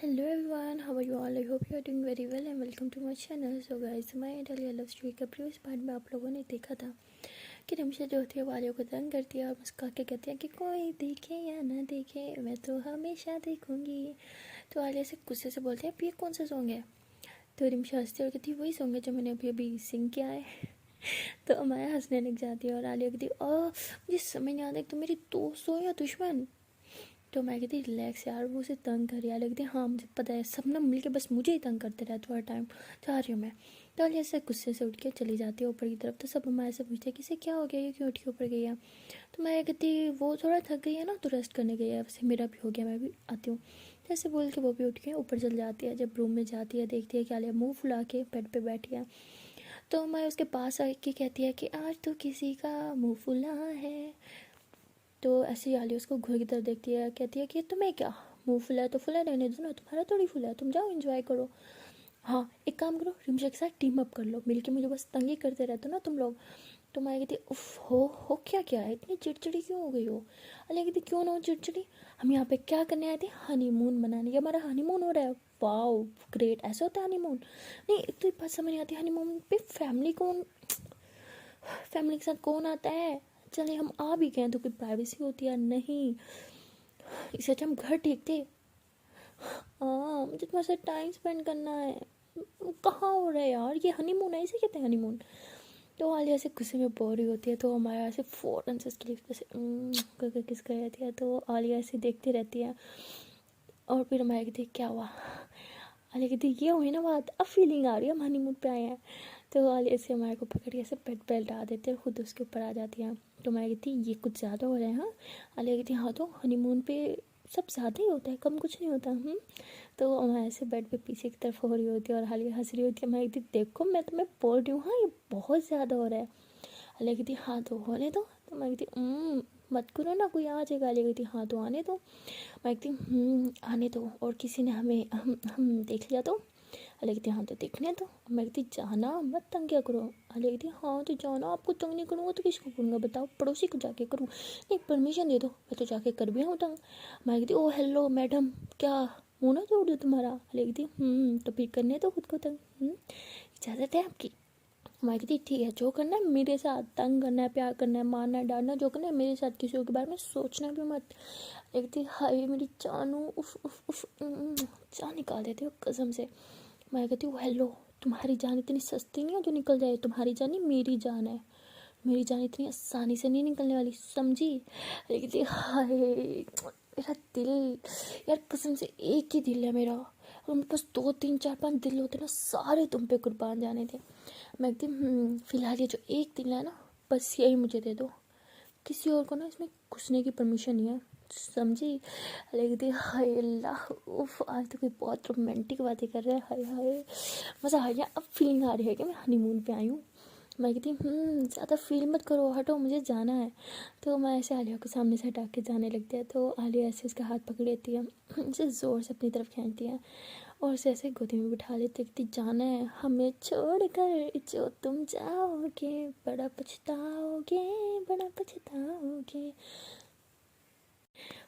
Hello everyone, how are you all? I hope you are doing very well and welcome to my channel. So guys, my Italia love story का previous part में आप लोगों ने देखा था कि रिमशा जो होती है वालियों को तंग करती है और मुस्का के कहती है कि कोई देखे या ना देखे मैं तो हमेशा देखूंगी। तो आलिया से गुस्से से बोलती है अब ये कौन सा सॉन्ग है? तो रिमशा हंसती है और कहती है वही सॉन्ग है जो मैंने अभी अभी सिंग किया है। तो अमाया हंसने लग जाती है और आलिया कहती है मुझे समझ नहीं आता तुम मेरी दोस्त हो या दुश्मन। तो मैं कहती रिलैक्स यार, वो उसे तंग कर रही है। लगती हाँ मुझे पता है, सब ना मिलके बस मुझे ही तंग करते रहते हर टाइम, जा रही हूँ मैं। तो अली ऐसे गुस्से से उठ के चली जाती है ऊपर की तरफ। तो सब हमारे से पूछते हैं किसे क्या हो गया, ये क्यों उठ के ऊपर गई है? तो मैं कहती वो थोड़ा थक गई है ना तो रेस्ट करने गई है, वैसे मेरा भी हो गया, मैं भी आती हूँ। जैसे बोल के वो भी उठ के ऊपर चल जाती है। जब रूम में जाती है देखती है कि आलिया मुँह फुला के बेड पे बैठी है। तो मैं उसके पास आके कहती है कि आज तो किसी का मुँह फुला है। तो ऐसे ही आलिया उसको घूर की तरफ देखती है, कहती है कि तुम्हें क्या, मुंह फुला है तो फुला रहने दो ना, तुम्हारा थोड़ी फुला है, तुम जाओ एंजॉय करो। हाँ एक काम करो, रिमशा के साथ टीम अप कर लो, मिलके मुझे बस तंग ही करते रहते हो ना तुम लोग। तो मैं कहती उफ हो क्या क्या है, इतनी चिड़चिड़ी क्यों हो गई हो? अलिया कहती क्यों ना हो चिड़चिड़ी, हम यहाँ पे क्या करने आए थे, हनीमून मनाने। ये हमारा हनीमून हो रहा है, वाओ ग्रेट, ऐसा होता है हनीमून? नहीं एक तो बात समझ नहीं आती, हनीमून पे फैमिली के साथ कौन आता है? चले हम आ भी गए तो कोई प्राइवेसी होती है नहीं, इससे अच्छा हम घर ठीक थे। हाँ मुझे तुम्हारे साथ टाइम स्पेंड करना है। कहाँ हो रहा है यार ये हनीमून है, इसे कहते हैं हनीमून? तो आलिया ऐसे गुस्से में बोर रही होती है तो हमारा ऐसे फ़ौरन से उसके लिप्स पे से करके किस कर रहती है। तो आलिया ऐसे देखती रहती है और फिर हमारे कहती है क्या हुआ? आलिया कहती ये हुई ना बात, अब फीलिंग आ रही है, हम हनीमून पे आए हैं। तो आलिया से हमारे को पकड़ के ऐसे बेड पे लटा देते हैं और खुद उसके ऊपर आ जाती हैं। तो मैं कहती ये कुछ ज़्यादा हो रहा है। हाँ आलिया कहती हाँ तो हनीमून पे सब ज़्यादा ही होता है, कम कुछ नहीं होता। तो मैं ऐसे बेड पे पीछे की तरफ हो रही होती है और आलिया हंस रही होती है। मैं कहती देखो मैं तुम्हें बोल रही हूँ, हाँ ये बहुत ज़्यादा हो रहा है। आलिया कहती हाँ तो होने दो। तो मैं कहती मत करो ना, कोई आ जाएगा। आलिया कहती हाँ तो आने दो। मैं कहती आने दो, और किसी ने हमें हम देख लिया तो? अले कहती हाँ तो देखने तो। मैं कहती जाना मत, तंग क्या करो। अले कहती हाँ तो जाना, आपको तंग नहीं करूँगा तो किसको करूँगा बताओ, पड़ोसी को जाके करूँ? नहीं परमिशन दे दो, मैं तो जाके कर भी हूँ तंग। मैं कहती ओ हेलो मैडम, क्या मुँह ना तोड़ दो तुम्हारा? अले कहती तो फिर करने दो खुद को तंग, इजाज़त है आपकी? मैं कहती ठीक है, जो करना है मेरे साथ, तंग करना है, प्यार करना है, मारना है, डांटना, जो करना है मेरे साथ, किसी के बारे में सोचना भी मत। देखती हाय मेरी जानू, उफ उफ उफ जान निकाल देती हो कसम से। मैं कहती हूँ हेलो, तुम्हारी जान इतनी सस्ती नहीं है जो निकल जाए, तुम्हारी जान नहीं मेरी जान है, मेरी जान इतनी आसानी से नहीं निकलने वाली, समझी? कहती हाय मेरा दिल, यार कसम से एक ही दिल है मेरा, और मेरे पास 2 3 4 5 दिल होते ना, सारे तुम पे कुर्बान जाने थे। मैं कहती फिलहाल ये जो एक दिल है ना, बस यही मुझे दे दो, किसी और को ना इसमें घुसने की परमिशन नहीं है, समझी? लेकिन हाय अल्लाह, उफ आज तो कोई बहुत रोमांटिक बातें कर रहा है, हाय हाय मज़ा आ गया। अब फीलिंग आ रही है कि मैं हनीमून पे आई हूँ। मैं कहती ज़्यादा फील मत करो, हटो मुझे जाना है। तो मैं ऐसे आलिया को सामने से हटा के जाने लगती है। तो आलिया ऐसे उसका हाथ पकड़ लेती है, उसे ज़ोर से अपनी तरफ खींचती है और उसे ऐसे गोदी में बिठा लेती, कहती जाना है हमें छोड़ कर जो तुम जाओगे, बड़ा पछताओगे, बड़ा पछताओगे।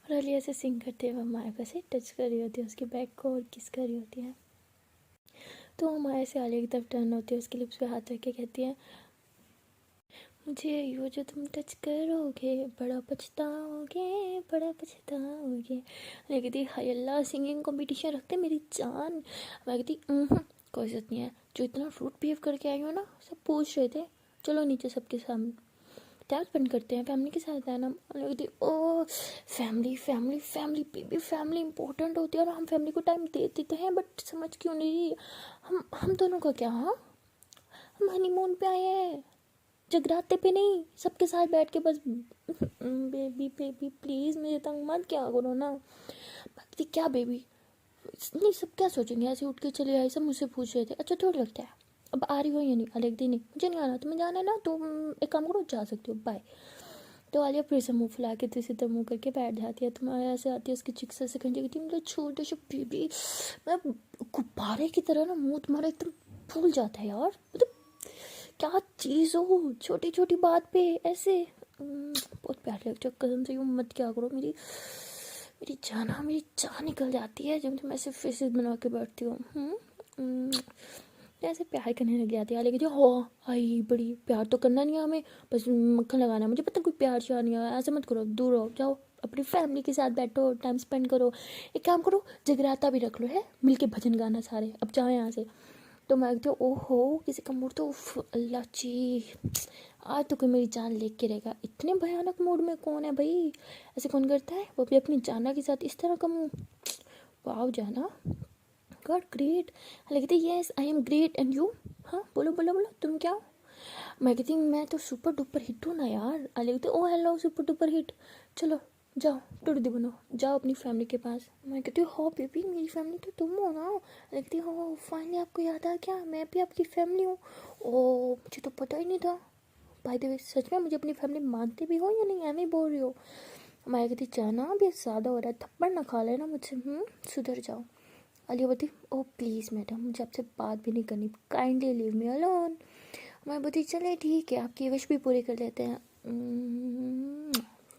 और आलिया ऐसे सिंग करते हुए माया को ऐसे टच कर रही होती है, उसके बैक को, और किस कर रही होती है। तो माया से आलिया की तरफ टर्न होती है, उसके लिप्स पे हाथ रख के कहती है मुझे यो जो तुम टच करोगे बड़ा पछताओगे, बड़ा पछताओगे। मैं कहती हाय अल्लाह, सिंगिंग कंपटीशन रखते मेरी जान। मैं कहती कोई इज्जत नहीं है, जो इतना रूड बिहेव करके आई हो ना, सब पूछ रहे थे, चलो नीचे सबके सामने टाइम स्पेंड करते हैं, फैमिली के साथ है ना। कहती ओ family family family baby, family important होती है और हम फैमिली को टाइम देते तो हैं, बट समझ क्यों नहीं? हम दोनों का क्या? हाँ हम हनीमून पे आए हैं, जगराते पे नहीं, सबके साथ बैठ के बस बेबी बेबी प्लीज़ मुझे तंग मत क्या करो ना। बाकी क्या बेबी, नहीं सब क्या सोचेंगे, ऐसे उठ के चले आए, सब मुझसे पूछ रहे थे, अच्छा थोड़ी लगता है अब आ रही हो या नहीं? अलग दिन नहीं, मुझे नहीं आना, तुम्हें जाना है ना तो एक काम करो जा सकती हो, बाय। तो आलिया फिर से मुँह फुला के तीसरी तरह मुँह करके बैठ जाती है। तुम्हारे ऐसे आती है उसकी चिक्स से कहती है मतलब छोटे से बेबी, मैं गुब्बारे की तरह ना मुँह तुम्हारा एकदम फूल जाता है यार, मतलब क्या चीज़ हो, छोटी छोटी बात पे ऐसे बहुत प्यार लगता है कसम से। यूँ मत क्या करो, मेरी मेरी जाना, मेरी जान निकल जाती है जब तुम ऐसे फेसेस बना के बैठती हो। ऐसे प्यार करने लग जाती है, लेकिन जो हो आई बड़ी प्यार तो करना नहीं है हमें, बस मक्खन लगाना है। मुझे पता कोई प्यार श्यार नहीं है, ऐसे मत करो, दूर हो जाओ, अपनी फैमिली के साथ बैठो, टाइम स्पेंड करो। एक काम करो, जगराता भी रख लो है, मिलके भजन गाना सारे, अब जाओ यहाँ से। तो मैं कहती हूँ ओहो किसी का मूड तो उफ, अल्लाह जी, आज तो कोई मेरी जान लेके के रहेगा। इतने भयानक मूड में कौन है भाई, ऐसे कौन करता है वो भी अपनी जाना के साथ इस तरह का मुँह। वाह जाना, गॉड ग्रेट। कहती yes I am great and you. हाँ बोलो बोलो बोलो, तुम क्या हो? मैं कहती मैं तो सुपर डुपर हिट हूँ ना यार। अली कहती ओ हेलो सुपर डुपर हिट, चलो जाओ टुडदी बनो, जाओ अपनी फैमिली के पास। मैं कहती हूँ हो बेबी मेरी फैमिली तो तुम हो ना। कहती हो फाइनली आपको याद आ क्या, मैं भी आपकी फैमिली हूँ। ओ मुझे तो पता ही नहीं था। बाय द वे सच में मुझे अपनी फैमिली मानते भी हो या नहीं, एम ही बोल रही हो? मैं कहती जाना अभी ज़्यादा हो रहा है, थप्पड़ ना खा लेना मुझसे, सुधर जाओ। अलिया बोलती ओ प्लीज़ मैडम मुझे आपसे बात भी नहीं करनी, काइंडली लीव मी अलोन। मैं बोलती चले ठीक है, आपकी विश भी पूरी कर लेते हैं।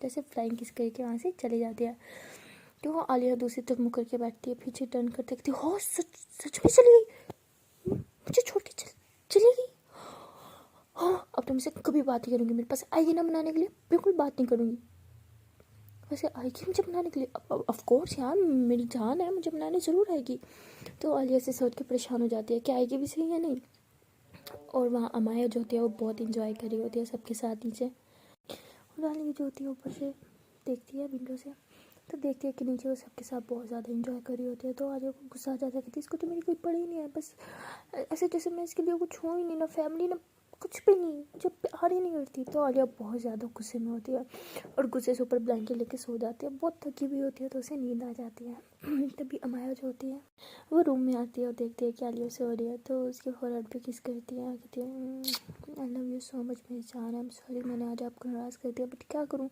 जैसे फ्लाइंग किस करके वहाँ से चली जाती है। तो आलिया दूसरी तरफ मुकर के बैठती है, पीछे टर्न कर देखती हो सच सच में चली गई, मुझे छोड़ के चली गई। हाँ अब तुमसे कभी बात नहीं करूँगी, मेरे पास आएगी ना बनाने के लिए, बिल्कुल बात नहीं करूँगी। वैसे आएगी मुझे बनाने के लिए, ऑफ कोर्स यार मेरी जान है, मुझे बनाने ज़रूर आएगी। तो आलिया से सोच के परेशान हो जाती है कि आएगी भी सही या नहीं। और वहाँ अमाया जो होती है वो बहुत इंजॉय कर रही होती है सबके साथ नीचे। और आलिया जो होती है ऊपर से देखती है विंडो से, तो देखती है कि नीचे वो सबके साथ बहुत ज़्यादा इंजॉय कर रही होती है। तो आलिया को गुस्सा आ जाता है, कहती इसको तो मेरी कोई पड़ी ही नहीं है, बस ऐसे जैसे मैं इसके लिए कुछ हूँ ही नहीं, ना फैमिली ना कुछ भी नहीं, मुझे प्यार ही नहीं करती। तो आलिया बहुत ज़्यादा गुस्से में होती है और गुस्से से ऊपर ब्लैंकेट लेके सो जाती है, बहुत थकी हुई होती है तो उसे नींद आ जाती है। तभी अमाया जो होती है वो रूम में आती है और देखती है कि आलिया सो रही है, तो उसके फोरहेड पे किस करती है, कहती है I love you so much मेरी जान, आई एम सॉरी मैंने आज आपको नाराज़ कर दिया, बट क्या करूँ,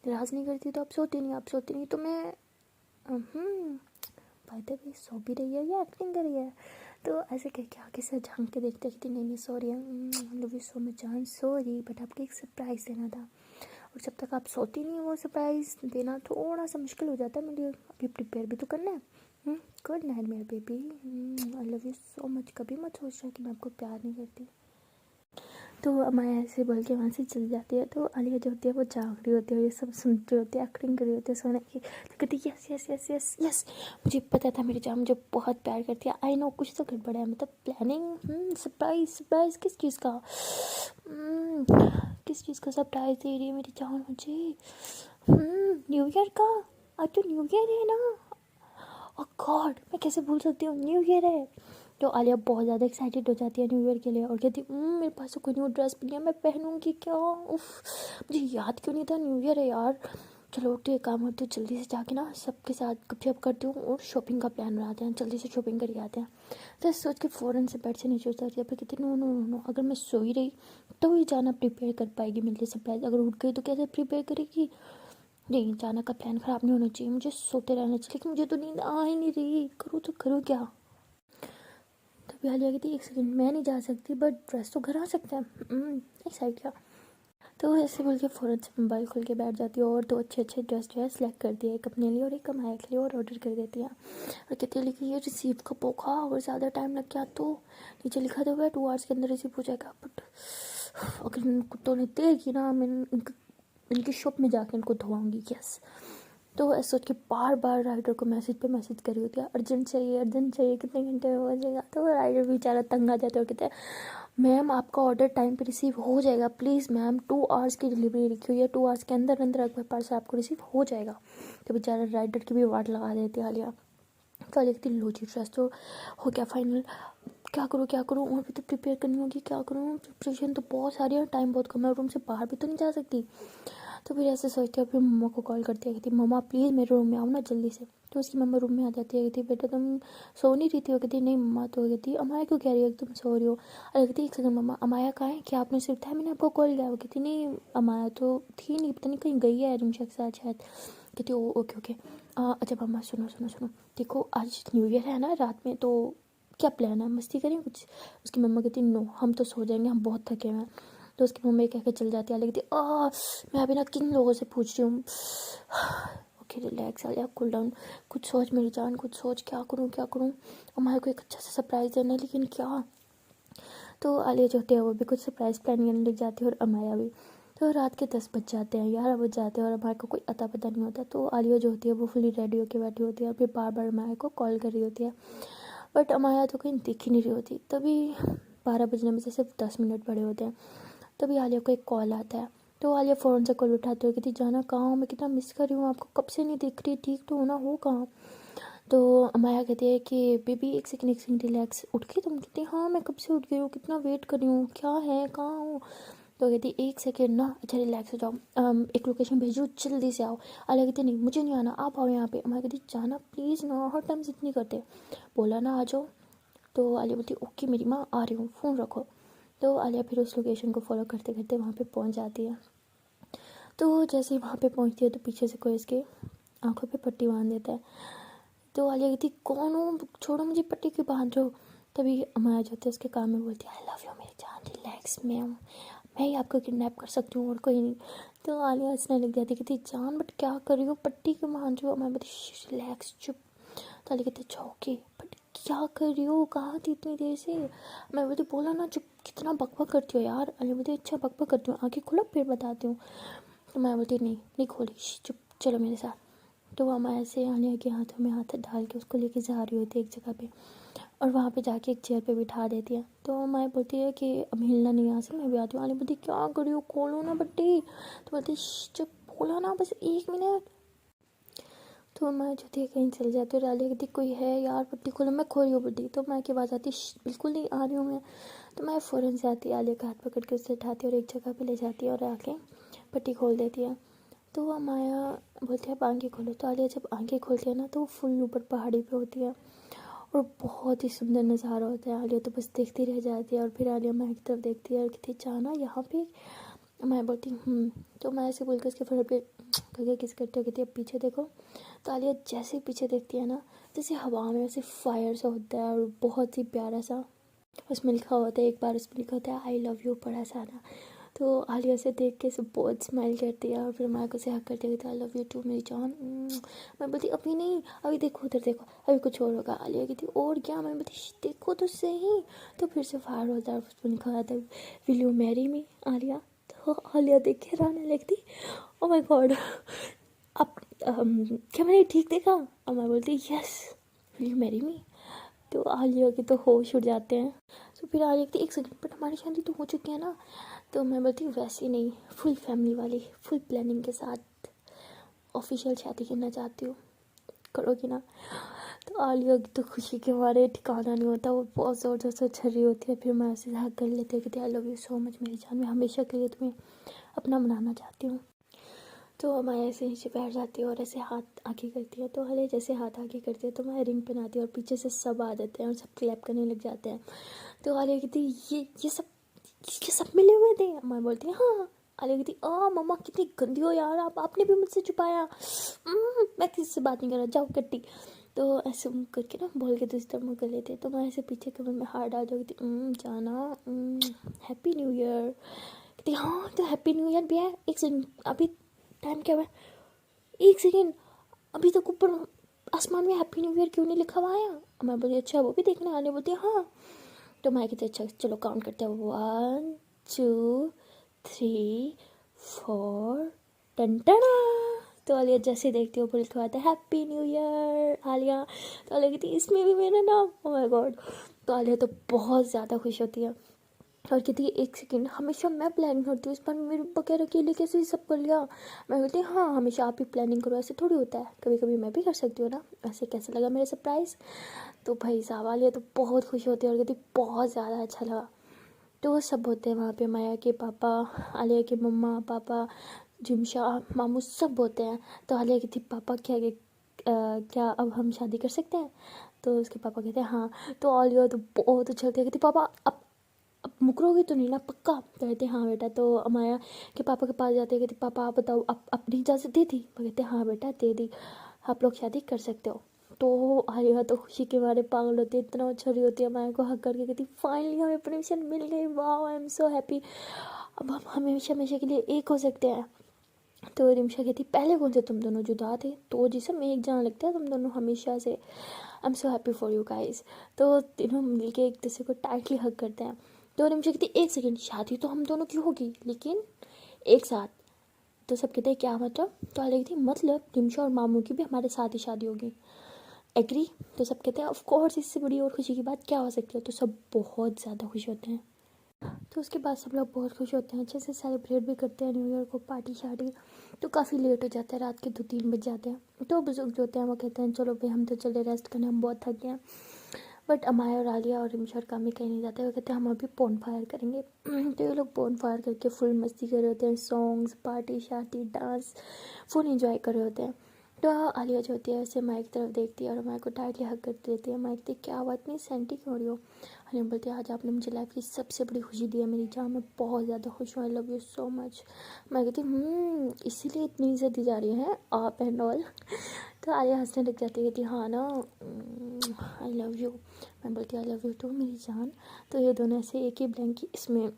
नाराज़ नहीं करती तो आप सोती नहीं, आप सोती नहीं तो मैं बाय द वे सो भी रही है या एक्टिंग कर रही है। तो ऐसे कह के आगे से झांक के देखते कि नहीं नहीं sorry love you so much जान, सॉरी बट आपको एक सरप्राइज़ देना था, और जब तक आप सोती नहीं वो सरप्राइज़ देना थोड़ा सा मुश्किल हो जाता है मेरे लिए, अभी प्रिपेयर भी तो करना है। गुड नाइट मेरे baby, I love you so much, कभी मत सोच रहा कि मैं आपको प्यार नहीं करती। तो अमाया ऐसे बोल के वहाँ से चली जाती है। तो आलिया जो होती है वो जाग रही होती है, ये सब सुन रही होती है, एक्टिंग कर रही होती है सोने की। तो कहती है yes yes yes yes yes, मुझे पता था मेरी जान मुझे बहुत प्यार करती है, आई नो कुछ तो गड़बड़ है, मतलब प्लानिंग सरप्राइज सरप्राइज किस चीज़ का, किस चीज़ का सरप्राइज दे रही है मेरी जान मुझे, न्यू ईयर का, आज तो न्यू ईयर है ना, ओह गॉड मैं कैसे भूल सकती हूँ न्यू ईयर है। तो आलिया बहुत ज़्यादा एक्साइटेड हो जाती है न्यू ईयर के लिए और कहती मेरे पास तो कोई न्यू ड्रेस भी नहीं है, मैं पहनूंगी क्या, उफ मुझे याद क्यों नहीं था न्यू ईयर है यार। चलो उठते एक काम करते जल्दी से जाके ना सबके साथ गपशप करती हूँ और शॉपिंग का प्लान बनाते हैं, जल्दी से शॉपिंग करके आते हैं। तो सोच के फ़ौरन से बेड से नीचे उतरती है, फिर कहती नो नो नो नो, अगर मैं सोई रही तो ही जाना प्रिपेयर कर पाएगी मेरे लिए सरप्राइज, अगर उठ गई तो कैसे प्रिपेयर करेगी। नहीं जाना का प्लान ख़राब नहीं होना चाहिए, मुझे सोते रहना चाहिए, लेकिन मुझे तो नींद आ ही नहीं रही, करूँ तो करूँ क्या। तभी आलिया कहती एक सेकंड मैं नहीं जा सकती बट ड्रेस तो घर आ सकता है, एक साइड क्या। तो ऐसे बोल के फ़ौरन से मोबाइल खोल के बैठ जाती है और दो अच्छे अच्छे ड्रेस जो है सेलेक्ट करती है, एक अपने लिए और एक अमाया के लिए, और ऑर्डर कर देती है। और कहती है लेकिन ये रिसीव कब होगा, अगर ज़्यादा टाइम लग गया तो, नीचे लिखा तो हुआ है 2 आवर्स के अंदर रिसीव हो जाएगा, बट अगर इन कुत्तों ने देगी ना मैं इनकी शॉप में जाके इनको धोआऊँगी, यस। तो ऐसे सोच के बार बार राइडर को मैसेज पे मैसेज करी होती है, अर्जेंट चाहिए कितने घंटे में हो जाएगा। तो राइडर बेचारा तंग आ जाता है और कहता है मैम आपका ऑर्डर टाइम पे रिसीव हो जाएगा, प्लीज़ मैम 2 आवर्स की डिलीवरी लिखी हुई है, 2 आवर्स के अंदर अंदर आपके पार्सल आपको रिसीव हो जाएगा। तो बेचारा राइडर की भी वाट लगा देती है आलिया। तो आलिया कहती लो जी ड्रेस तो हो गया फाइनल, क्या करूँ और भी तो प्रिपेयर करनी होगी, क्या करूँ, प्रिपरेशन तो बहुत सारी है, टाइम बहुत कम है, रूम से बाहर भी तो नहीं जा सकती। तो फिर ऐसे सोचती है, फिर मम्मा को कॉल करती है, कहती मम्मा प्लीज़ मेरे रूम में आओ ना जल्दी से। तो उसकी मम्मा रूम में आ जाती है, कहती बेटा तुम सो नहीं रही थी, वो कहती नहीं मम्मा, तो कहती अमाया क्यों कह रही है कि तुम सो रही हो, अरे कहती एक सेकंड मम्मा अमाया कहाँ है, क्या आपने सिर्फ था मैंने आपको कॉल किया, वो कहती नहीं अमाया तो थी नहीं, पता नहीं कहीं गई है रिमशा के साथ शायद। कहती ओ ओके ओके, अच्छा मम्मा सुनो सुनो सुनो, देखो आज न्यू ईयर है ना रात में, तो क्या प्लान है, मस्ती करें कुछ। उसकी मम्मा कहती नो हम तो सो जाएंगे, हम बहुत थके हुए हैं। तो उसकी मम्मी कह के चल जाती है, कहती मैं अभी ना किन लोगों से पूछ रही हूँ, okay relax Alia, cool down, कुछ सोच मेरी जान, कुछ सोच, क्या करूँ अमाया को एक अच्छा सा सरप्राइज़ देना है, लेकिन क्या। तो आलिया जो होती है वो भी कुछ सरप्राइज़ प्लान करने लग जाती है और अमाया भी। तो रात के 10 बज जाते हैं, 11 बज जाते हैं और अमाया को कोई अता पता नहीं होता। तो आलिया जो होती है वो फुली रेडी होकर बैठी होती है और फिर बार बार अमाया को कॉल कर रही होती है, बट अमाया तो कहीं दिख ही नहीं रही होती। तभी 12 बजने में से सिर्फ 10 मिनट पड़े होते हैं। तभी आलिया को एक कॉल आता है। तो आलिया फ़ौरन से कॉल उठाती है, कहती जाना कहाँ हो, मैं कितना मिस कर रही हूँ आपको, कब से नहीं दिख रही, ठीक तो होना हो कहाँ। तो अमाया कहती है कि बेबी एक सेकंड रिलैक्स, उठ गई तुम। कहती हाँ मैं कब से उठ गई हूँ, कितना वेट कर रही हूँ, क्या है कहाँ हूँ। तो कहती एक सेकेंड ना, अच्छा रिलैक्स हो जाओ, एक लोकेशन भेजो जल्दी से आओ। आलिया कहती नहीं मुझे नहीं आना, आप आओ यहाँ पे। अमाया कहती जाना प्लीज़ ना, हर टाइम जिद नहीं करते, बोला ना आ जाओ। तो आलिया बोलती ओके मेरी माँ आ रही हूँ, फ़ोन रखो। तो आलिया फिर उस लोकेशन को फॉलो करते करते वहाँ पे पहुँच जाती है। तो जैसे ही वहाँ पे पहुँचती है तो पीछे से कोई इसके आंखों पे पट्टी बांध देता है। तो आलिया कहती कौन हो, छोड़ो मुझे, पट्टी क्यों बांध रहे हो। तभी अमाया जो होती है उसके कान में बोलती है आई लव यू मेरी जान, रिलैक्स, मैं हूँ, मैं ही आपको किडनैप कर सकती हूँ और कोई नहीं। तो आलिया हंसने लग जाती, कहती जान बट क्या कर रही हो, पट्टी क्यों बांध रही हो। अमाया बोलती रिलैक्स चुप। तो आलिया कहती अच्छा ओके, बट क्या कर रही हो, कहाँ थी इतनी देर से। मैं बोलती बोला ना चुप, कितना बकबक करती हो यार। आलिया बोलती अच्छा बकबक करती हूँ, आंखें खोलो फिर बताती हूँ। तो मैं बोलती नहीं खोली, चुप चलो मेरे साथ। तो वो अमाया से आलिया के हाथों में हाथ डाल के उसको लेके जा रही होती है एक जगह पे, और वहाँ पे जाके एक चेयर पे बिठा देती है। तो अमाया बोलती है कि अब हिलना नहीं यहाँ से, मैं भी आती हूँ। आलिया बोलती क्या करी हो, खोलो ना पट्टी। तो बोलती चुप, बोला ना बस 1 मिनट। तो मैं जो थी कहीं चल जाती और आलिया कहती कोई है यार पट्टी खोलो, मैं खोली हूँ पट्टी। तो मैं के पास आती, बिल्कुल नहीं आ रही हूँ मैं। तो मैं फ़ौरन से आती, आलिया का हाथ पकड़ के उससे उठाती और एक जगह पे ले जाती है और आके पट्टी खोल देती है। तो अमाया बोलती है आप आंखें खोलो। तो आलिया जब आंखें खोलती है ना तो वो फुल ऊपर पहाड़ी पे होती है और बहुत ही सुंदर नज़ारा होता है। आलिया तो बस देखती रह जाती है और फिर आलिया मैं की तरफ देखती है और कहती जाना यहाँ पे। मैं बोलती तो मैं ऐसे बोल के उसके फिर पे करके किस करते हो, कहती है पीछे देखो। तो आलिया जैसे पीछे देखती है ना, जैसे हवा में ऐसे फायर सा होता है और बहुत ही प्यारा सा उसमें लिखा होता है, एक बार उसमें लिखा होता है आई लव यू बड़ा सारा। तो आलिया से देख के सब बहुत स्माइल करती है और फिर माँ को से हक करती है, आई लव यू टू मेरी जान। मैं बोलती अभी नहीं, अभी देखो उधर देखो, अभी कुछ और होगा। आलिया कहती और क्या। मैं बोलती देखो तो सही। तो फिर से फायर होता है, उसमें लिखा होता है will you marry me Alia. तो आलिया देख के रोने लगती, ओ माय गॉड, अब क्या मैंने ठीक देखा। और मैं बोलती yes will you marry me. तो आलिया के तो होश उड़ जाते हैं। तो फिर आलिया कहती एक सेकंड बट हमारी शादी तो हो चुकी है ना। तो मैं बोलती वैसे नहीं, फुल फैमिली वाली, फुल प्लानिंग के साथ ऑफिशियल शादी करना चाहती हूँ, करोगी ना। तो आलिया की तो खुशी के मारे ठिकाना नहीं होता, वो बहुत ज़ोर ज़ोर से छर्री होती है। फिर मैं ऐसे हक कर लेती है, कहती I love you so much मेरी जान, मैं हमेशा के लिए तुम्हें अपना बनाना चाहती हूँ। तो मैं ऐसे नीचे बैठ जाती हूँ और ऐसे हाथ आगे करती है। तो आलिया जैसे हाथ आगे करती है तो मैं रिंग पहनाती हूँ और पीछे से सब आ जाते हैं और सब क्लैप करने लग जाते हैं। तो आलिया कहती ये सब मिले हुए थे। मैं बोलती हाँ। आलिया कहती मम्मा कितनी गंदी हो यार आप, आपने भी मुझसे छुपाया। मैं किसी से बात नहीं कर रहा, जाओ कट्टी। तो ऐसे करके ना बोल के दूसरी तरफ कर लेते। तो मैं ऐसे पीछे कमर में हाथ डाल जाती, जाना हैप्पी न्यू ईयर। कहती हाँ तो हैप्पी न्यू ईयर भी है, एक सेकंड अभी टाइम क्या हुआ है, एक सेकेंड अभी तक ऊपर आसमान में हैप्पी न्यू ईयर क्यों नहीं लिखा हुआ है। मैं बोली अच्छा वो भी देखने आने, बोलती हाँ। तो मैं कहती अच्छा चलो काउंट करते हैं, 1 2 3 4 टन टना। तो आलिया जैसे देखती हो लिखा आता है हैप्पी न्यू ईयर आलिया। तो आलिया कहती इसमें भी मेरा नाम, ओह माय गॉड। तो आलिया तो बहुत ज़्यादा खुश होती है और कहती है एक सेकेंड हमेशा मैं प्लानिंग करती हूँ, इस बार मेरे बगैर अकेले कैसे ये सब कर लिया। मैं बोलती हाँ हमेशा आप ही प्लानिंग करो, ऐसे थोड़ी होता है, कभी कभी मैं भी कर सकती हूँ ना। ऐसे कैसा लगा मेरा सरप्राइज़। तो भाई साहब आलिया तो बहुत खुश होती है और कहती बहुत ज़्यादा अच्छा लगा। तो वो सब होते हैं वहाँ पे, माया के पापा, आलिया के मम्मा पापा, जिमशा मामू सब होते हैं। तो आलिया कहती पापा क्या अब हम शादी कर सकते हैं। तो उसके पापा कहते हैं हाँ। तो आलिया तो बहुत अच्छा लगता है, कहती पापा अब मुकरोगे तो नहीं ना पक्का। तो कहते हाँ बेटा। तो अमाया के पापा के पास जाते हैं, कहते पापा आप बताओ आप अपनी इजाज़त दी थी। वो कहते हाँ बेटा दे दी, आप लोग शादी कर सकते हो। तो आलिया तो खुशी के बारे पागल होती है, इतना अच्छा रही होती है। अमाया को हक करके कहती फाइनली हमें परमिशन मिल गई, वाह आई एम सो हैप्पी, अब हम हमेशा हमेशा के लिए एक हो सकते हैं। तो रिमशा कहती पहले कौन से तुम दोनों जुदा थे, तो जिसम एक जान लगता है तुम दोनों हमेशा से। I am so happy for you guys. तो तीनों मिलके एक दूसरे को टाइटली हग करते हैं। तो रिमशा कहती एक सेकेंड, शादी तो हम दोनों की होगी लेकिन एक साथ। तो सब कहते हैं क्या मतलब। तो आलिया कहती मतलब रिमशा और मामू की भी हमारे साथ ही शादी होगी। एग्री। तो सब कहते हैं ऑफ कोर्स, इससे बड़ी और खुशी की बात क्या हो सकती है। तो सब बहुत ज़्यादा खुश होते हैं। तो उसके बाद सब लोग बहुत खुश होते हैं, अच्छे से सेलिब्रेट भी करते हैं न्यू ईयर को, पार्टी शार्टी। तो काफ़ी लेट हो जाता है, रात के 2-3 बज जाते हैं। तो बुजुर्ग जो होते हैं वो कहते हैं चलो भाई हम तो चले रेस्ट करने, हम बहुत थक गए हैं। बट अमाया और आलिया और रिमशा और कामी कहीं नहीं जाते, वो कहते हैं हम अभी बोन फायर करेंगे। तो ये लोग बोन फायर करके फुल मस्ती कर रहे होते हैं, सॉन्ग्स, पार्टी शार्टी, डांस, फुल इंजॉय कर रहे होते हैं। तो आलिया जो होती है ऐसे माइक की तरफ देखती है और माइक को टाइटली हग कर देती है। माइक कहती क्या बात नहीं सेंटी क्यों हो रही हो। आलिया बोलती है आज आपने मुझे लाइफ की सबसे बड़ी खुशी दी है मेरी जान, मैं बहुत ज़्यादा खुश हूँ, I love you so much. मैं कहती इसीलिए इतनी इज्जत दी जा रही है आप एंड ऑल। तो आलिया हंसने लग जाती है, कहती हाँ ना, आई लव यू। मैं बोलती आई लव यू टू मेरी जान। तो ये दोनों ऐसे एक ही ब्लैंकेट इसमें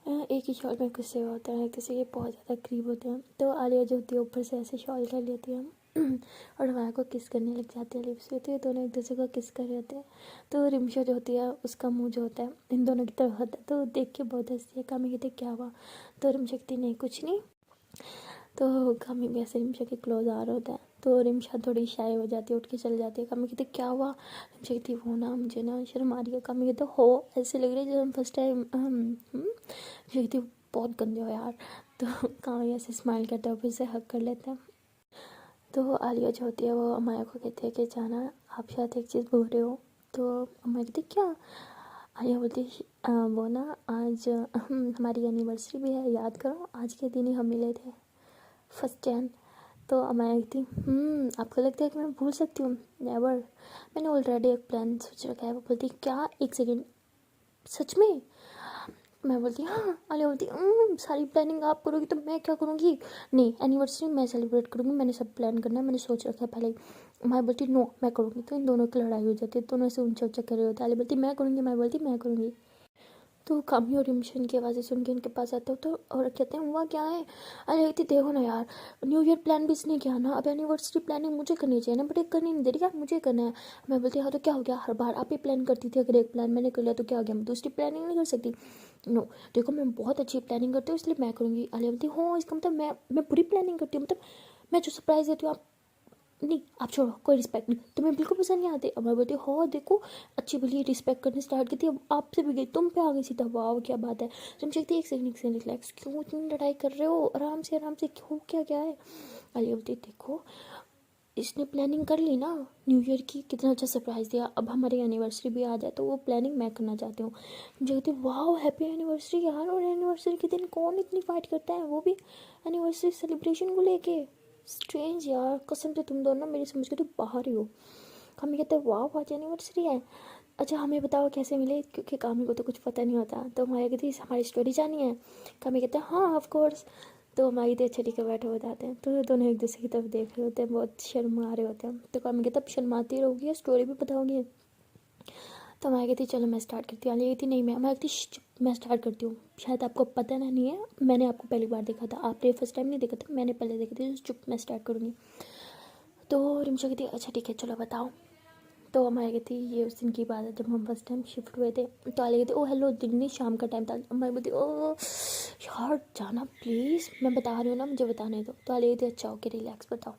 एक ही शॉल में घुसे हुए होते हैं, एक दूसरे के बहुत ज़्यादा करीब होते हैं। तो आलिया जो होती है ऊपर से ऐसे शॉल कर लेती है और हमारे को किस करने लग जाती है लिप्स पे। तो ये दोनों एक दूसरे को किस कर रहे होते हैं। तो रिमशा जो होती है उसका मुंह जो होता है इन दोनों की तरफ होता है, तो देख के बहुत हंसती है। कामी कहती क्या हुआ। तो रिमशा कहती नहीं कुछ नहीं। तो कामी भी ऐसे रिमशा के क्लोज आ रहा होता है। तो रिमशा थोड़ी शाय हो जाती है, उठ के चल जाती है। कामी कहती क्या हुआ। रिमशा कहती वो ना मुझे ना शर्म आ रही है। कामी कहते हो ऐसे लग रही है जब हम फर्स्ट टाइम रिमशा कहती बहुत गंदे हो यार। तो कामी ऐसे स्माइल करता है, फिर से हक कर लेता है। तो आलिया जो होती है वो अमाया को कहती है कि जाना आप शायद एक चीज़ भूल रहे हो। तो अमाया कहती क्या। आलिया बोलती वो ना आज हमारी एनिवर्सरी भी है, याद करो आज के दिन ही हम मिले थे 1 जन। तो अमाया कहती आपको लगता है कि मैं भूल सकती हूँ, नेवर, मैंने ऑलरेडी एक प्लान सोच रखा है। वो बोलती क्या, एक सेकेंड, सच में। मैं बोलती हाँ। आलिया बोलती सारी प्लानिंग आप करोगी तो मैं क्या करूँगी। नहीं एनिवर्सरी मैं सेलिब्रेट करूँगी, मैंने सब प्लान करना है, मैंने सोच रखा है पहले ही। मैं बोलती नो मैं करूँगी। तो इन दोनों की लड़ाई हो जाती है, दोनों से ऊंचा ऊंचा कर रहे होते हैं। आलिया बोलती मैं करूँगी, मैं बोलती मैं करूँगी। तो कामी और रिमशन की आवाज़ें सुन के इनके पास आते हो तो और कहते हैं हुआ क्या है। अरे कहती देखो ना यार, न्यू ईयर प्लान भी इसने किया ना, अब एनिवर्सरी प्लानिंग मुझे करनी चाहिए ना, बट एक करनी नहीं दे रही यार, मुझे करना है। मैं बोलती हाँ तो क्या हो गया, हर बार आप ही प्लान करती थी, अगर एक प्लान मैंने कर लिया तो क्या हो गया, मैं दूसरी प्लानिंग नहीं कर सकती। नो देखो मैं बहुत अच्छी प्लानिंग करती हूँ इसलिए मैं करूँगी। आलिया बोलती हो इसका मतलब मैं बुरी प्लानिंग करती हूँ, मतलब मैं जो सरप्राइज़ देती हूँ आप नहीं, आप छोड़ो, कोई रिस्पेक्ट नहीं, तुम्हें बिल्कुल पसंद नहीं आते। अब मैं बोलती हो देखो अच्छी भली रिस्पेक्ट करनी स्टार्ट की थी, अब आपसे भी गई, तुम पे आ गई सीधा, वाह क्या बात है। तुम चाहती एक सेकंड रिलैक्स, क्यों इतनी लड़ाई कर रहे हो, आराम से क्यों, क्या क्या है। आलिया बोलती देखो इसने प्लानिंग कर ली ना न्यू ईयर की, कितना अच्छा सरप्राइज़ दिया, अब हमारी एनिवर्सरी भी आ जाए तो वो प्लानिंग मैं करना चाहती हूँ। मुझे कहती वाह हैप्पी एनिवर्सरी यार, और एनिवर्सरी के दिन कौन इतनी फाइट करता है, वो भी एनिवर्सरी सेलिब्रेशन को लेके। स्ट्रेंज यार, कसम से तुम दोनों मेरी समझ के तो बाहर ही हो। कामी कहते हैं वाह आज एनिवर्सरी है, अच्छा हमें बताओ कैसे मिले, क्योंकि कामी को तो कुछ पता नहीं होता। तो हमारे कहती हमारी स्टोरी जानी है। कामी कहते हैं हाँ ऑफ कोर्स। तो हमारी तो अच्छा ठीक है बैठे बताते हैं। तो दोनों एक दूसरे की तरफ देख रहे होते हैं, बहुत शर्मा रहे होते हैं। तो कामी कहते अब शर्माती रहोगी, स्टोरी भी बताओगी। तो मैं कहती चलो मैं स्टार्ट करती हूँ। कहती नहीं मैं कहती चुप मैं स्टार्ट करती हूँ, शायद आपको पता ना नहीं है, मैंने आपको पहली बार देखा था, आपने फर्स्ट टाइम नहीं देखा था, मैंने पहले देखी थी, तो चुप मैं स्टार्ट करूँगी। तो रिमशा कहती अच्छा ठीक है चलो बताओ। तो हमारे कहती ये उस दिन की बात है जब हम फर्स्ट टाइम शिफ्ट हुए थे। तो आलिया कहती ओ हेलो दिन नहीं शाम का टाइम था। मैं बोलती ओ यार जाना प्लीज़, मैं बता रही हूँ ना मुझे बताने दो। तो आलिया कहती अच्छा ओके रिलैक्स बताओ।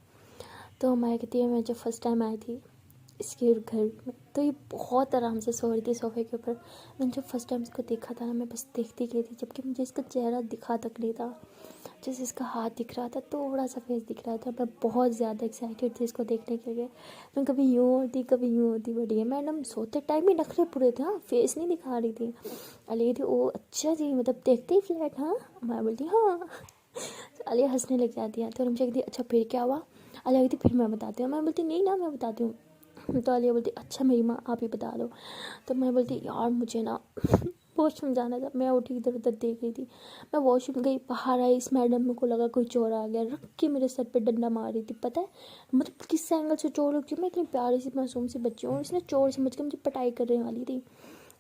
तो हमारे कहती है मैं जब फर्स्ट टाइम आई थी इसके घर में, तो ये बहुत आराम से सो रही थी सोफे के ऊपर। मैंने जब फर्स्ट टाइम इसको देखा था ना, मैं बस देखती गई थी, जबकि मुझे इसका चेहरा दिखा तक नहीं था। जैसे इसका हाथ दिख रहा था, थोड़ा सा फेस दिख रहा था, मैं बहुत ज़्यादा एक्साइटेड थी इसको देखने के लिए। मैं कभी यूँ होती कभी यूँ होती, बट ये मैडम सोते टाइम ही नखरे पूरे थे, हाँ फेस नहीं दिखा रही थी। अली थी ओ अच्छा जी, मतलब देखते ही फ्लैट, हाँ मैं बोलती हाँ। तो अलिया हंसने लग जाती है। तो रमशा कहती अच्छा फिर क्या हुआ। अलिया कहती फिर मैं बताती हूँ। मैं बोलती नहीं ना मैं बताती हूँ। तो आलिया बोलती अच्छा मेरी माँ आप ही बता दो। तो मैं बोलती यार मुझे ना वॉशरूम जाना था, मैं उठी इधर उधर देख रही थी, मैं वॉशरूम गई, बाहर आई, इस मैडम को लगा कोई चोर आ गया, रख के मेरे सर पे डंडा मार रही थी। पता है मतलब किस एंगल से चोर, क्योंकि मैं इतनी प्यारी सी मासूम सी बच्ची हूँ, इसने चोर समझ के मुझे पिटाई करने वाली थी।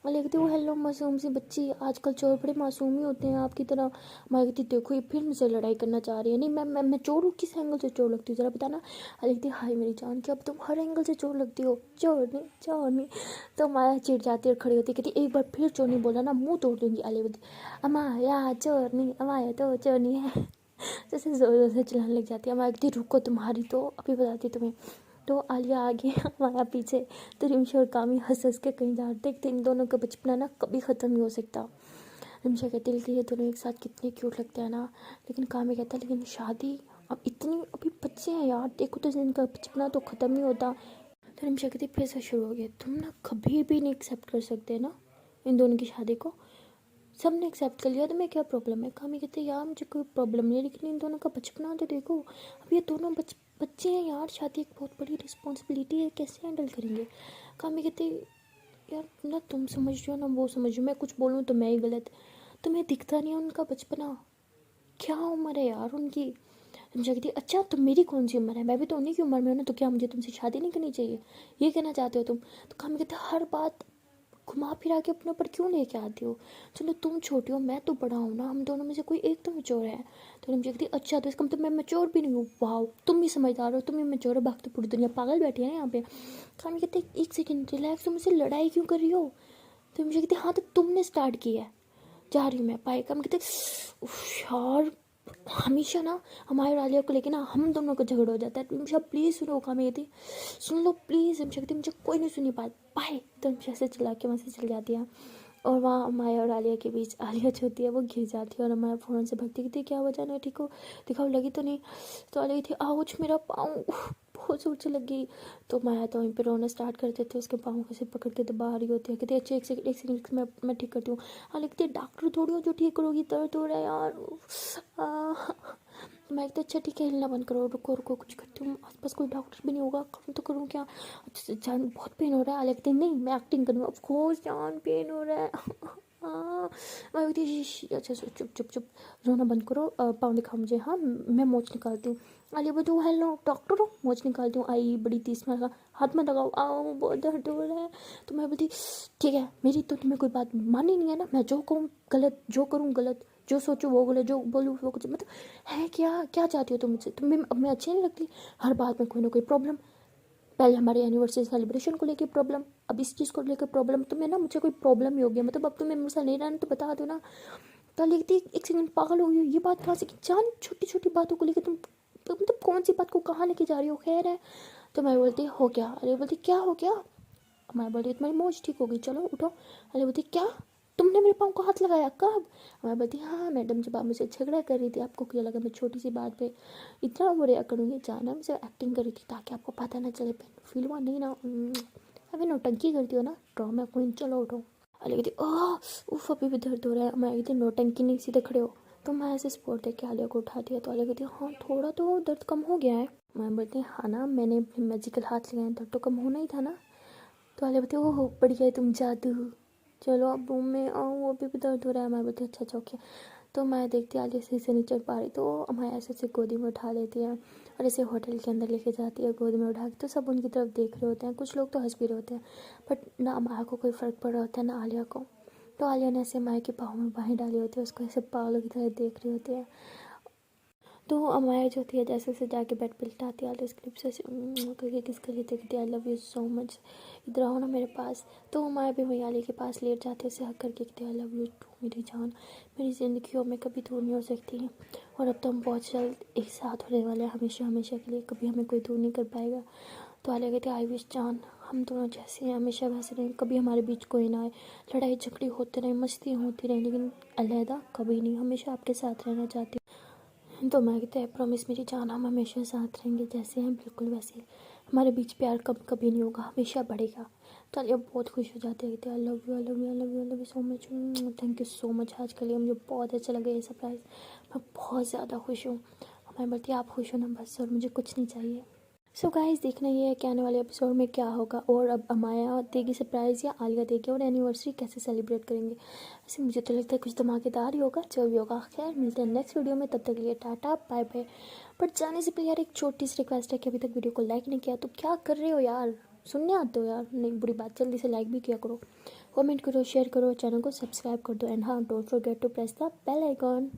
और लिखती वो हेलो मासूम सी बच्ची, आजकल चोर बड़े मासूम ही होते हैं आपकी तरह। मैं कहती देखो ये फिर मुझसे लड़ाई करना चाह रही है। नहीं मैं चोर हूँ, किस एंगल से चोर लगती हूँ ज़रा बताना। लिखती हाय मेरी जान कि अब तुम हर एंगल से चोर लगती हो, चोर नहीं चोर नहीं। तो माया चिढ़ जाती है और खड़ी होती है, कहती एक बार फिर चोर नहीं बोला ना मुँह तोड़ दूंगी। आलिया बोलती अमाया चोर नहीं, अमाया तो चोर नहीं है। जैसे ज़ोर ज़ोर से चिल्लाने लग जाती है। मैं कहती रुको तुम्हारी तो अभी बताती तुम्हें। तो आलिया आगे माया पीछे। तो रिमशा और कामी हंस हंस के कहीं जा देखते इन दोनों का बचपना ना कभी ख़त्म नहीं हो सकता। रिमशा कहती है ये दोनों एक साथ कितने क्यूट लगते हैं ना। लेकिन कामी कहता है लेकिन शादी अब इतनी अभी बच्चे हैं यार, देखो तो इनका बचपना तो ख़त्म नहीं होता। तो रिमशा कहती फिर से शुरू हो गया, तुम ना कभी भी नहीं एक्सेप्ट कर सकते ना इन दोनों की शादी को। सब ने एक्सेप्ट कर लिया तो मैं क्या प्रॉब्लम है। कामी कहते यार मुझे कोई प्रॉब्लम नहीं है, लेकिन इन दोनों का बचपना तो देखो। अब ये दोनों बच्चे हैं यार, शादी एक बहुत बड़ी रिस्पॉन्सिबिलिटी है, कैसे हैंडल करेंगे। कामी कहते यार ना तुम समझ रहे हो ना वो समझ रही हो, मैं कुछ बोलूँ तो मैं ही गलत। तुम्हें दिखता नहीं है उनका बचपना, क्या उम्र है यार उनकी। मुझे कहती अच्छा तो मेरी कौन सी उम्र है, मैं भी तो उन्हीं की उम्र में हूँ ना, तो क्या मुझे तुमसे शादी नहीं करनी चाहिए, ये कहना चाहते हो तुम। तो कामी कहते हर बात घुमा फिरा के अपने ऊपर क्यों लेके आती हो। चलो तुम छोटी हो मैं तो बड़ा हूँ ना, हम दोनों में से कोई एक तो मैच्योर है। तो मुझे कहती अच्छा तो इसका मतलब मैं मैच्योर भी नहीं हूँ। वाह तुम भी समझदार हो, तुम भी मैच्योर हो, बाकी तो पूरी दुनिया पागल बैठी है ना यहाँ पे। कामी कहते एक सेकेंड रिलैक्स, तुम मुझसे लड़ाई क्यों कर रही हो। तो मुझे कहती हाँ तो तुमने स्टार्ट किया है, जा रही हूँ मैं पाए। कामी कहते यार हमेशा ना हमारे आलिया को लेके ना हम दोनों को झगड़ा हो जाता है। तुम सब प्लीज़ सुनो, कामी कहती सुन लो प्लीज़। हम कहती मुझे कोई नहीं सुनी बात बाय। तो हम ऐसे चला के वहाँ से चल जाती है। और वहाँ माया और आलिया के बीच आलिया जो होती है वो गिर जाती है और माया फ़ौरन से भगती कहती क्या वजह नहीं ठीक हो, दिखाओ लगी तो नहीं। तो आलिया थी आउच मेरा पाँव बहुत जोर से लगी। तो माया तो वहीं पर रोना स्टार्ट कर देते, उसके पाँव कैसे पकड़ के दबा रही होती है। कहती अच्छा एक सेकंड मैं ठीक करती हूँ। हाँ लिखती डॉक्टर थोड़ी हो जो ठीक करोगी, दर्द हो रहा है यार। मैं कहती अच्छा ठीक है हिलना बंद करो, रुको रुको कुछ करती हूँ, आसपास कोई डॉक्टर भी नहीं होगा, करूँ तो करूँ क्या। अच्छा जान बहुत पेन हो रहा है। आलिया कहती नहीं मैं एक्टिंग करूँगा, ऑफ कोर्स जान पेन हो रहा है। मैं कहती अच्छा चुप चुप चुप रोना बंद करो, पाँव दिखाओ मुझे, हाँ मैं मोच निकालती हूँ। आलिया बोलती हूँ हेलो डॉक्टर हो, मोच निकालती हूँ, आई बड़ी तीस में हाथ में लगाओ, आओ बहुत दर्द हो रहा है। तो मैं बोलती ठीक है मेरी तो तुम्हें कोई बात मानी नहीं है ना, मैं जो कहूँ गलत, जो करूँ गलत, जो सोचूं वो गलत, जो बोलूँ वो कुछ मतलब है। क्या क्या चाहती हो तुम मुझसे, तुम्हें अब मैं अच्छी नहीं लगती, हर बात में कोई ना कोई प्रॉब्लम। पहले हमारे एनिवर्सरी सेलिब्रेशन को लेके प्रॉब्लम, अब इस चीज़ को लेकर प्रॉब्लम, तुम्हें ना मुझे कोई प्रॉब्लम ही हो गया, मतलब अब तुम्हें मेरे साथ नहीं रहना तो बता दो ना। तो लिखती एक सेकंड पागल हो गई हो, ये बात कहाँ से की जान, छोटी छोटी बातों को लेकर तुम मतलब कौन सी बात को कहाँ लेके जा रही हो, खैर है। तो मैं बोलती हो गया, अरे बोलती क्या हो गया। मैं बोली तुम्हारी मोच ठीक हो गई चलो उठो। अरे बोलती क्या तुमने मेरे पाँव को हाथ लगाया कब। मैं बोलती हाँ मैडम जब आप मुझसे झगड़ा कर रही थी, आपको क्या लगा मैं छोटी सी बात पे इतना वो रिएक्ट करूँगी, जाना मुझे एक्टिंग कर रही थी ताकि आपको पता ना चले, फील हुआ नहीं ना। अभी नौटंकी करती हो ना ड्रामा क्वीन, चलो उठो। अली कहती ओह उफ अभी भी दर्द हो रहा है। मैं कहती नौटंकी नहीं सीधे खड़े हो। तो मैं ऐसे सपोर्ट दे के आलिया को उठा दिया। तो आलिया कहती हाँ थोड़ा तो दर्द कम हो गया है। मैं बोलती हाँ ना मैंने अपने मैजिकल हाथ लगाए, दर्द तो कम होना ही था ना। तो आलिया बोलती ओह बढ़ गया तुम जादू, चलो अब रूम में आओ अभी भी दर्द हो रहा है। मैं बोलती अच्छा अच्छा ओके। तो मैं देखती आलिया सही से नहीं चल पा रही, तो मैं ऐसे ऐसे गोदी में उठा लेती है और ऐसे होटल के अंदर लेके जाती है गोदी में उठा के। तो सब उनकी तरफ देख रहे होते हैं, कुछ लोग तो हंस भी रहे होते हैं, बट ना माया को कोई फ़र्क पड़ रहा होता है ना आलिया को। तो आलिया ने ऐसे माया के पाँव में बाहें डाली होती है, उसको ऐसे पागलों की तरह देख रही होती है। तो अमाया जो थी जैसे से जाके बेड पे लिटाती है, इस क्लिप से करके किस कर लेते कहती I love you so much, इधर आओ ना मेरे पास। तो अमाया भी वही आलिया के पास लेट जाती है, उसे हक करके कहती आई लव यू टू मेरी जान, मेरी ज़िंदगी में कभी दूर नहीं हो सकती, और अब तो हम बहुत जल्द एक साथ होने वाले हैं हमेशा हमेशा के लिए, कभी हमें कोई दूर नहीं कर पाएगा। तो आलिया कहती आई विश जान हम दोनों जैसे हैं हमेशा वैसे रहें, कभी हमारे बीच कोई ना आए, लड़ाई झगड़ी होते रहे मस्ती होती रहे, लेकिन अलहदा कभी नहीं, हमेशा आपके साथ रहना चाहती हूँ। तो मैं कहते हैं प्रॉमिस मेरी जान हम हमेशा साथ रहेंगे, जैसे हैं बिल्कुल वैसे ही, हमारे बीच प्यार कभी नहीं होगा, हमेशा बढ़ेगा। तो अलिया बहुत खुश हो जाती है, कहती है I love you I love you I love you I love you so much, thank you so much. आज के लिए मुझे बहुत अच्छा लगा ये सरप्राइज़, मैं बहुत ज़्यादा खुश हूँ। मैं बोलती आप खुश हो ना बस, और मुझे कुछ नहीं चाहिए। सो गाइस देखना ये है कि आने वाले एपिसोड में क्या होगा, और अब अमाया देगी सरप्राइज़ या आलिया देगी, और एनिवर्सरी कैसे सेलिब्रेट करेंगे। वैसे मुझे तो लगता है कुछ धमाकेदार ही होगा, जो भी होगा। खैर मिलते हैं नेक्स्ट वीडियो में, तब तक के लिए टाटा बाय बाय। बट जाने से पहले यार एक छोटी सी रिक्वेस्ट है कि अभी तक वीडियो को लाइक नहीं किया तो क्या कर रहे हो यार, सुनने आते हो यार, नहीं बुरी बात, जल्दी से लाइक भी किया करो। कमेंट करो, शेयर करो, चैनल को सब्सक्राइब कर दो एंड हाँ, don't forget to press the bell icon.